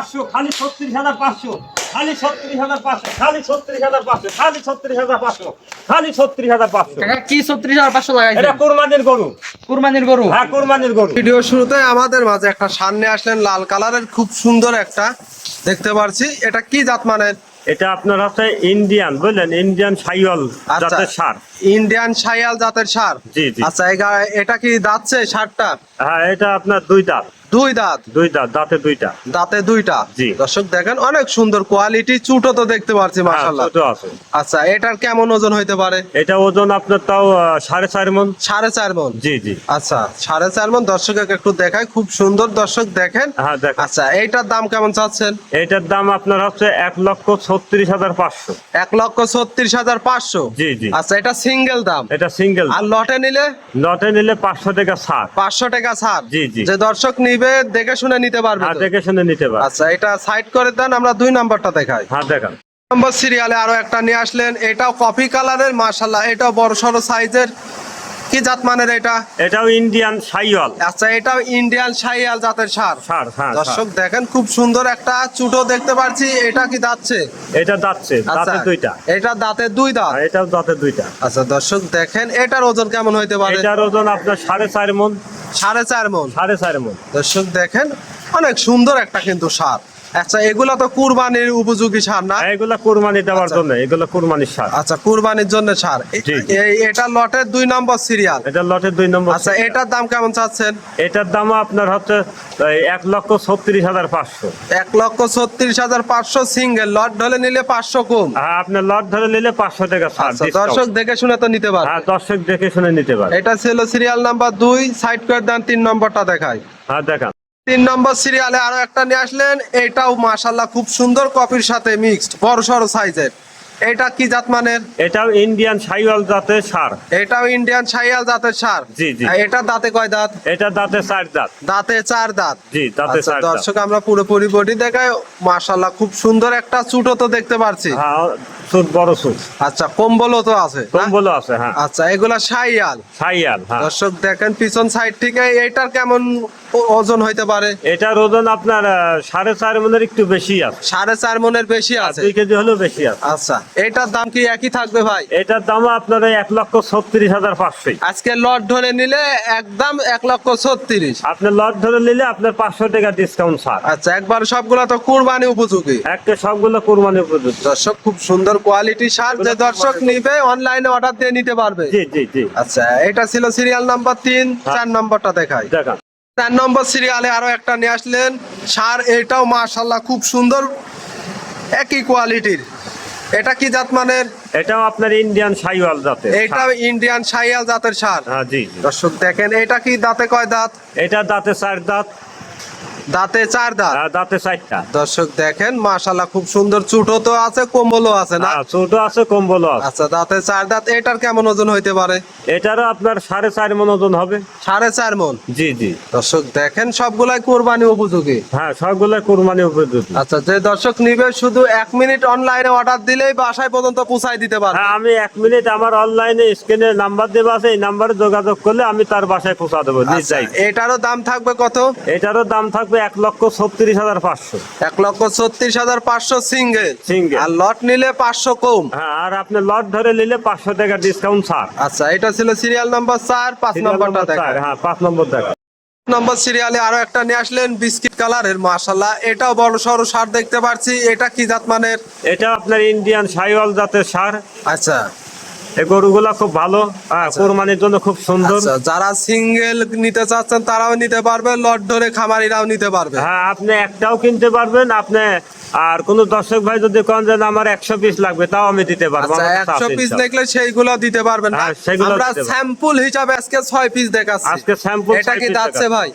500 খালি 36,500 খালি 36,500 খালি 36,500 খালি 36,500 খালি 36,500 কাকা কি 36,500 লাগাইছেন? এটা কুরবানির গরু। কুরবানির গরু। হ্যাঁ কুরবানির গরু। ভিডিও শুরুতে আমাদের মাঝে একটা সামনে আসলেন লাল কালারের খুব সুন্দর একটা দেখতে পাচ্ছি, এটা কি জাত মানের? এটা আপনার হচ্ছে ইন্ডিয়ান, বুঝলেন, ইন্ডিয়ান শাইওয়াল জাতের ষাঁড়। ইন্ডিয়ান শাইয়াল জাতের ষাঁড়। জি জি। আচ্ছা এটা কি দাঁতছে ষাঁড়টা? হ্যাঁ এটা আপনার দুই দাঁত। দুই দাঁত। দুই দাঁত, দাঁতে দুইটা। দাঁতে দুইটা। জি। দর্শক দেখেন অনেক সুন্দর কোয়ালিটি, চুটো তো দেখতে পাচ্ছি মাশাআল্লাহ। ছোট আছে। আচ্ছা এটার কেমন ওজন হইতে পারে? এটা ওজন আপনার তাও 4.5 মণ। 4.5 মণ। জি জি। আচ্ছা 4.5 মণ। দর্শককে একটু দেখায়, খুব সুন্দর দর্শক দেখেন। হ্যাঁ দেখেন। আচ্ছা এইটার দাম কেমন চাচ্ছেন? এইটার দাম আপনার হচ্ছে 1,36,500। 1,36,500। জি জি। আচ্ছা এটা সিঙ্গেল দাম। এটা সিঙ্গেল। আর লটে নিলে? লটে নিলে 500 টাকা ছাড়। 500 টাকা ছাড়। জি জি। যে দর্শক নিবে দেখে শুনে নিতে পারবে হ্যাঁ তো? দেখে শুনে নিতে পারে। আচ্ছা এটা সাইড করে দেন, আমরা 2 নাম্বারটা দেখাই। হ্যাঁ দেখান। নম্বর সিরিয়ালে আরো একটা নিয়ে আসলেন, এটাও কফি কালারের মাশাআল্লাহ, এটাও বড় সরো সাইজের। কি জাত মানের এটা? এটাও ইন্ডিয়ান শাইওয়াল। আচ্ছা এটাও ইন্ডিয়ান শাইয়াল জাতের ষাঁড়। ষাঁড়, হ্যাঁ। দর্শক দেখেন খুব সুন্দর একটা চুটো দেখতে পাচ্ছি, এটা কি দাঁতছে? এটা দাঁতছে, দাঁতে দুইটা। এটা দাঁতে দুই দাঁত। আর এটাও দাঁতে দুইটা। আচ্ছা দর্শক দেখেন এটার ওজন কেমন হইতে পারে? এটার ওজন আপনার 4.5 মণ। 4.5 মণ। 4.5 মণ। দর্শক দেখেন অনেক সুন্দর একটা কিন্তু ষাঁড়। আচ্ছা এগুলা তো কুরবানির উপযোগী ষাঁড় না? এগুলা কুরবানি দেওয়ার আচ্ছা। জন্য, এগুলো কুরবানির ষাঁড়। আচ্ছা কুরবানির জন্য ষাঁড়। জি, জি। এটা লটের 2 নম্বর সিরিয়াল। এটা লটের 2 নম্বর। আচ্ছা এটার দাম কেমন চাচ্ছেন? এটার দাম আপনার হচ্ছে 1,36,500। 1,36,500 সিঙ্গেল, লট ধরে নিলে 500 কম। হ্যাঁ আপনার লট ধরে নিলে 500 টাকা ছাড়। আচ্ছা discount। দর্শক দেখে শুনে তো নিতে পারবে। হ্যাঁ দর্শক দেখে শুনে নিতে পারে। এটা ছিল সিরিয়াল নাম্বার 2, সাইড করে দেন, 3 নম্বরটা দেখাই। হ্যাঁ দেখান। 3 নম্বর সিরিয়ালে আরো একটা নিয়ে আসলেন, এটাও মাশাআল্লাহ খুব সুন্দর কপির সাথে মিক্সড, বড় সড়ো সাইজের। এটা কি জাত মানের? এটাও ইন্ডিয়ান শাইওয়াল জাতের ষাঁড়। এটাও ইন্ডিয়ান শাইয়াল জাতের ষাঁড়। জি, জি। আর এটা দাঁতে কয় দাঁত? এটা দাঁতে 4 দাঁত। দাঁতে 4 দাঁত। জি দাঁতে আচ্ছা 4 দাঁত। দর্শক আমরা পুরোপুরি বডি দেখাই, মাশাআল্লাহ খুব সুন্দর একটা চুটো তো দেখতে পাচ্ছি। হ্যাঁ সুট, বড় সুট। আচ্ছা কম্বলও তো আছে না? কম্বলও আছে, হ্যাঁ। আচ্ছা এগুলা শাইয়াল। শাইওয়াল, হ্যাঁ। দর্শক দেখেন পিছন সাইড থেকে এইটার কেমন ওজন হইতে পারে? এটার ওজন আপনার 4.5 মণের একটু বেশি আছে। 4.5 মণের বেশি আছে। 2 কেজি হলেও বেশি আছে। আচ্ছা এটার দাম কি একই থাকবে ভাই? এটার দাম আপনার 1,36,500। আজকে লট ধরে নিলে একদম 1,36,000। আপনার লট ধরে নিলে আপনার 500 টাকা ডিসকাউন্ট ছাড়। আচ্ছা একবার সবগুলা তো কুরবানি উপযোগী। একটা সবগুলো কুরবানি উপযুক্ত। দর্শক খুব সুন্দর কোয়ালিটি সার, যে দর্শক নিবে অনলাইনে অর্ডার দিয়ে নিতে পারবে। জি জি জি। আচ্ছা এটা ছিল সিরিয়াল নাম্বার 3, 4 নম্বরটা দেখাই। দেখান। 4 নম্বর সিরিয়ালে আরো একটা নিয়ে আসলেন সার, এটাও মাশাআল্লাহ খুব সুন্দর একই কোয়ালিটির। এটা কি জাত মানের? এটাও আপনার ইন্ডিয়ান শাইওয়াল জাতের। এটাও ইন্ডিয়ান শাইয়াল জাতের সার। হ্যাঁ জি জি। দর্শক দেখেন এটা কি দাঁতে কয় দাঁত? এটা দাঁতে 4 দাঁত। দাঁতে 4 দাঁত। দাঁতে 4টা। দর্শক দেখেন মাশাআল্লাহ খুব সুন্দর চুটো তো আছে, কম্বলও আছে না? হ্যাঁ ছোট আছে, কম্বলও আছে। আচ্ছা দাঁতে 4 দাঁত। এটার কেমন ওজন হইতে পারে? এটারও আপনার 4.5 মণ ওজন হবে। 4.5 মণ। জি জি। দর্শক দেখেন সবগুলাই কোরবানি উপযোগী। হ্যাঁ সবগুলো কুরবানি উপযুক্ত। আচ্ছা যে দর্শক নিবে শুধু 1 মিনিট অনলাইনে অর্ডার দিলেই বাসায় পর্যন্ত পৌঁছায় দিতে পারবে। হ্যাঁ আমি 1 মিনিট আমার অনলাইনে স্ক্রিনে নাম্বার দেওয়া আছে, এই নাম্বারে যোগাযোগ করলে আমি তার বাসায় পৌঁছা দেবো নিজ আচ্ছা, দায়িত্বে। এটারও দাম থাকবে কত? এটারও দাম থাকবে 1,36,500। 1,36,500 সিঙ্গেল। Single। আর লট নিলে 500 কম। হ্যাঁ আর আপনি লট ধরে নিলে 500 টাকা ডিসকাউন্ট ছাড়। আচ্ছা এটা ছিল সিরিয়াল নাম্বার 4, 5 Serial নম্বরটা number দেখা। 4, হ্যাঁ 5 নম্বর দেখা। নম্বর সিরিয়ালে আরো একটা নিয়ে আসলেন বিস্কিট কালারের, মাশাআল্লাহ এটাও বড় সরো সার দেখতে পাচ্ছি। এটা কি জাত মানের? এটা আপনার ইন্ডিয়ান শাইওয়াল জাতের ষাঁড়। আচ্ছা এই গরুগুলা খুব ভালো, কোরবানির জন্য খুব সুন্দর। আচ্ছা যারা সিঙ্গেল নিতে চাচ্ছেন তারাও নিতে পারবে, লট ধরে খামারিরাও নিতে পারবে। হ্যাঁ আপনি একটাও কিনতে পারবেন। আপনি আর কোন দর্শক ভাই যদি কোন যে আমার 100 পিস লাগবে, তাও আমি দিতে পারবো। আচ্ছা আমার কাছে 100 আছে পিস ইনশাআল্লাহ। দেখলে সেইগুলো দিতে পারবেন না? হ্যাঁ, সেগুলো আমরা দিতে পারবো। স্যাম্পল হিসাবে আজকে 6 পিস দেখাচ্ছি। আজকে স্যাম্পল। এটা কি দাঁতছে ভাই?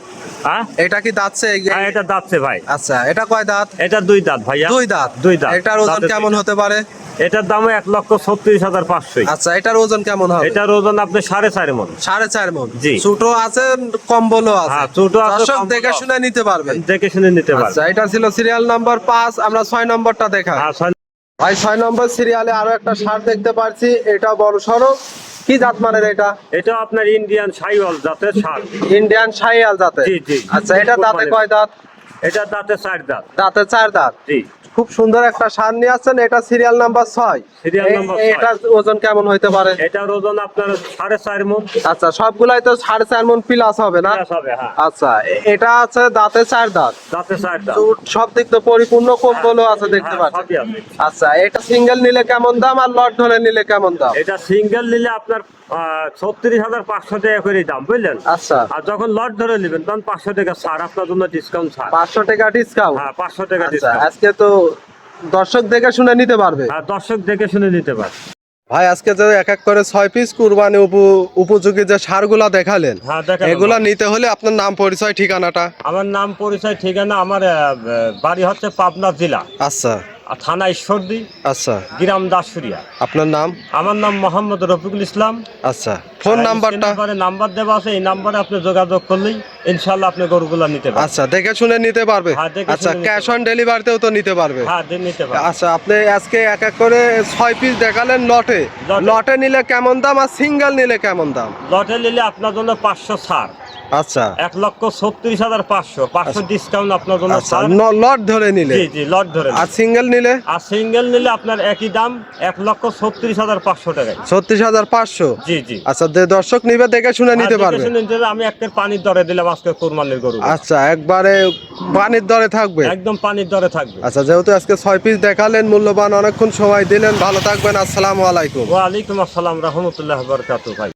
হ্যাঁ এটা কি দাঁতছে? হ্যাঁ, এটা দাঁতছে ভাই। আচ্ছা এটা কয় দাঁত? এটা 2 দাঁত ভাইয়া। 2 দাঁত। 2 দাঁত। এটার ওজন দাঁতে কেমন 2 দাঁত। হতে পারে? এটার দাম 1,36,500। আচ্ছা এটার ওজন কেমন হবে? এটার ওজন আপনি 4.5 মণ। 4.5 মণ। জি। ছোট আছে, কম্বলও আছে। হ্যাঁ, ছোট আছে, দর্শক কম্বলও দেখে আছে। শুনে নিতে পারবেন। দেখে শুনে নিতে পারবেন। আচ্ছা এটা ছিল সিরিয়াল নাম্বার 5, আমরা 6 নম্বরটা দেখা। হ্যাঁ ভাই 6 নম্বর সিরিয়ালে আরো একটা ষাঁড় দেখতে পাচ্ছি, এটা বড় সরো। কি জাত মানের এটা? এটা আপনার ইন্ডিয়ান শাইওয়াল জাতের ষাঁড়। ইন্ডিয়ান শাইয়াল জাতের। জি, জি। আচ্ছা এটা দাঁতে কয় দাঁত? এটা দাঁতে 4 দাঁত। দাঁতে 4 দাঁত। জি। খুব সুন্দর একটা ষাঁড় নিয়ে আসছেন, এটা সিরিয়াল নাম্বার 6। Serial number 6। এটা ওজন কেমন হইতে পারে? এটার ওজন আপনার 4.5 মণ। আচ্ছা, সবগুলাই তো 4.5 মণ প্লাস হবে না? প্লাস হবে, হ্যাঁ। আচ্ছা, এটা আছে দাঁতে 4 দাঁত। দাঁতে 4 দাঁত। চুট সব দিক তো পরিপূর্ণ, কম্বলও আছে দেখতে হ্যাঁ, পাচ্ছি। সবই আছে। আচ্ছা, এটা সিঙ্গেল নিলে কেমন দাম আর লট ধরে নিলে কেমন দাম? এটা সিঙ্গেল নিলে আপনার 36,500 টাকা করে দাম, বুঝলেন? আচ্ছা, আর যখন লট ধরে নেবেন তখন 500 টাকা ছাড়, আপনার জন্য ডিসকাউন্ট ছাড়। 500 টাকা ডিসকাউন্ট। হ্যাঁ, 500 টাকা আচ্ছা, ডিসকাউন্ট। আজকে তো দর্শক দেখে শুনে নিতে পারবে। হ্যাঁ, দর্শক দেখে শুনে নিতে পারে। ভাই, আজকে যে এক এক করে 6 পিস কুরবানি উপযোগী যে সারগুলা দেখালেন, হ্যাঁ, দেখালাম। এগুলা নিতে হলে আপনার নাম, পরিচয়, ঠিকানাটা। আমার নাম, পরিচয়, ঠিকানা, আমার বাড়ি হচ্ছে পাবনা জেলা, আচ্ছা আর থানা ঈশ্বরদী, আচ্ছা, গ্রাম দাসুরিয়া। আপনার নাম? আমার নাম মোহাম্মদ রফিকুল ইসলাম। আচ্ছা, ফোন নাম্বারটা? নাম্বার দেওয়া আছে, এই নাম্বারে আপনি যোগাযোগ করলেই ইনশাআল্লাহ আপনি গরুগুলা নিতে পারবেন। আচ্ছা, দেখে শুনে নিতে পারবে। হ্যাঁ, দেখে আচ্ছা, শুনে নিতে ক্যাশ অন ডেলিভারিতেও তো নিতে পারবে। হ্যাঁ, নিতে পারবেন। আচ্ছা, আপনি আজকে এক এক করে 6 পিস দেখালেন লটে। লটে। লটে নিলে কেমন দাম আর সিঙ্গেল নিলে কেমন দাম? লটে নিলে আপনার জন্য 500 ছাড়। আচ্ছা 1,36,500 500 ডিসকাউন্ট আপনার জন্য আচ্ছা, ছাড়। লট ধরে নিলে। জি জি, লট ধরে আর সিঙ্গেল নিলে? আর সিঙ্গেল নিলে আপনার একই দাম 1,36,500 টাকায়। 36,500। জি জি। আচ্ছা, যে দর্শক নিবে দেখে শুনে নিতে আর দেখে পারবে। শুনে নিতে হবে। আমি একটা পানির দরে দিলাম আজকে কোরবানির গরু। আচ্ছা, একবারে পানির দরে থাকবে। একদম পানির দরে থাকবে। আচ্ছা, যেহেতু আজকে 6 পিস দেখালেন, মূল্যবান অনেকক্ষণ সময় দিলেন, ভালো থাকবেন। আসসালামু আলাইকুম। ওয়া আলাইকুম আসসালাম রাহমাতুল্লাহি ওয়া বারাকাতুহু ভাই।